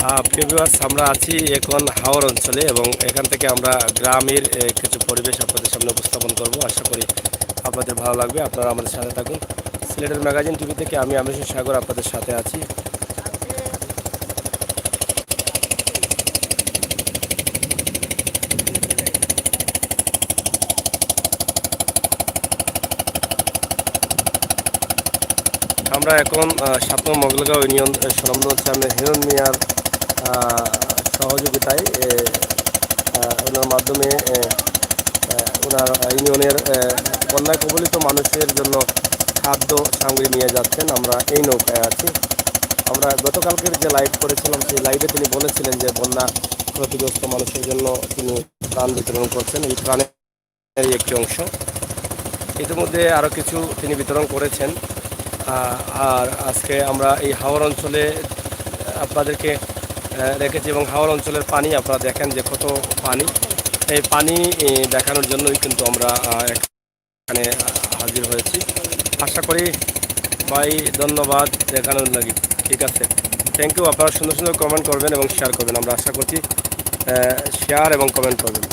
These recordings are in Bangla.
প্রিয় ভিউয়ার্স, আমরা আছি এখন হাওর অঞ্চলে এবং এখান থেকে আমরা গ্রামের কিছু পরিবেশ আপনাদের সামনে উপস্থাপন করব। আশা করি আপনাদের ভালো লাগবে। আপনারা আমাদের সাথে থাকুন। সিলেটের ম্যাগাজিন টিভি থেকে আমি আমিনুল সাগর আপনাদের সাথে আছি। আমরা এখন ৭ নং মোগলগাঁও ইউনিয়ন সংলগ্ন চেয়ারম্যান হিরণ মিয়ার সহযোগিতায় ওনার মাধ্যমে ওনার ইউনিয়নের বন্যায় কবলিত মানুষের জন্য খাদ্য সামগ্রী নিয়ে যাচ্ছেন। আমরা এই নৌকায় আছি। আমরা গতকালকের যে লাইভ করেছিলাম সেই লাইভে তিনি বলেছিলেন যে বন্যা ক্ষতিগ্রস্ত মানুষের জন্য তিনি ত্রাণ বিতরণ করছেন। এই ত্রাণের একটি অংশ ইতিমধ্যে আরও কিছু তিনি বিতরণ করেছেন। আর আজকে আমরা এই হাওর অঞ্চলে আপনাদেরকে রেখেছি এবং হাওর অঞ্চলের পানি আপনারা দেখেন যে কত পানি। এই পানি দেখানোর জন্যই কিন্তু আমরা এখানে হাজির হয়েছি। আশা করি ভাই ধন্যবাদ দেখানোর লাগি। ঠিক আছে, থ্যাংক ইউ। আপনারা সুন্দর সুন্দর কমেন্ট করবেন এবং শেয়ার করবেন। আমরা আশা করছি শেয়ার এবং কমেন্ট করবেন।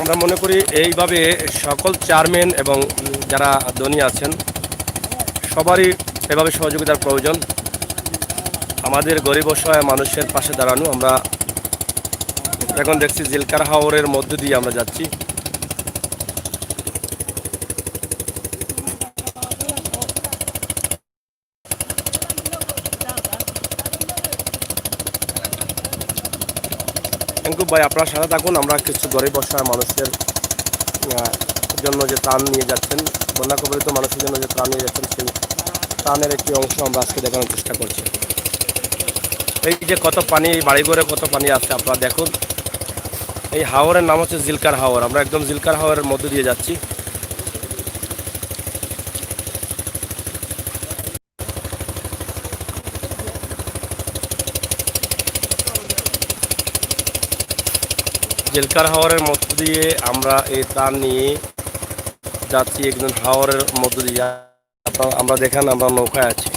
আমরা মনে করি এইভাবে সকল চেয়ারম্যান এবং যারা ধনী আছেন সবারই এভাবে সহযোগিতার প্রয়োজন। আমাদের গরিব অসহায় মানুষের পাশে দাঁড়ানো। আমরা এখন দেখছি জিলকার হাওরের মধ্য দিয়ে আমরা যাচ্ছি। থ্যাংক ইউ ভাই, আপনার সাথে থাকুন। আমরা কিছু গরিব অসহায় মানুষের জন্য যে ত্রাণ নিয়ে যাচ্ছেন, বন্যা কবলিত মানুষের জন্য যে ত্রাণ নিয়ে যাচ্ছেন সেই ত্রাণের একটি অংশ আমরা আজকে দেখানোর চেষ্টা করছি। এই যে কত পানি, বাড়িঘরে কত পানি আছে আপনারা দেখুন। এই হাওরের নাম হচ্ছে জিলকার হাওর। আমরা একদম জিলকার হাওরের মধ্য দিয়ে যাচ্ছি। জিলকার হাওরের মধ্য দিয়ে আমরা এই ত্রাণ নিয়ে যাচ্ছি একদম হাওরের মধ্য দিয়ে। আমরা দেখেন আমরা নৌকায় আছি।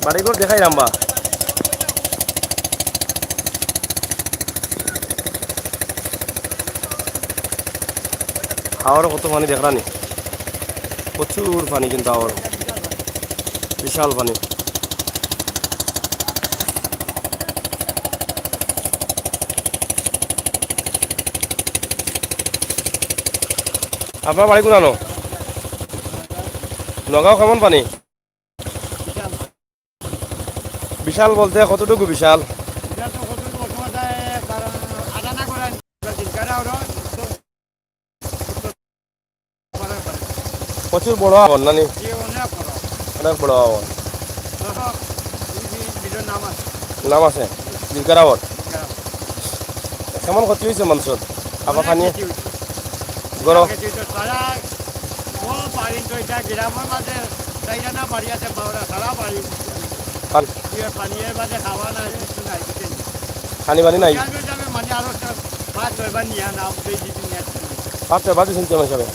বাড়িঘর দেখাই আমরা। হাওড়ে কত পানি দেখলানি, প্রচুর পানি কিন্তু হাওড়, বিশাল পানি। আপনার বাড়ি কোনানো? নগাঁও কেমন পানি? বিশাল বলতে কতটুকু বিশাল? প্রচুর বড় আওয়াজ নানি, অনেক বড় আওয়াজ। নাম আছে জিলকার আওয়াজ। কেমন ক্ষতি হয়েছে মানুষের? আবার পানি গরম পানি পানি নাই। পাঁচ ছয় বার শুনতে হিসাবে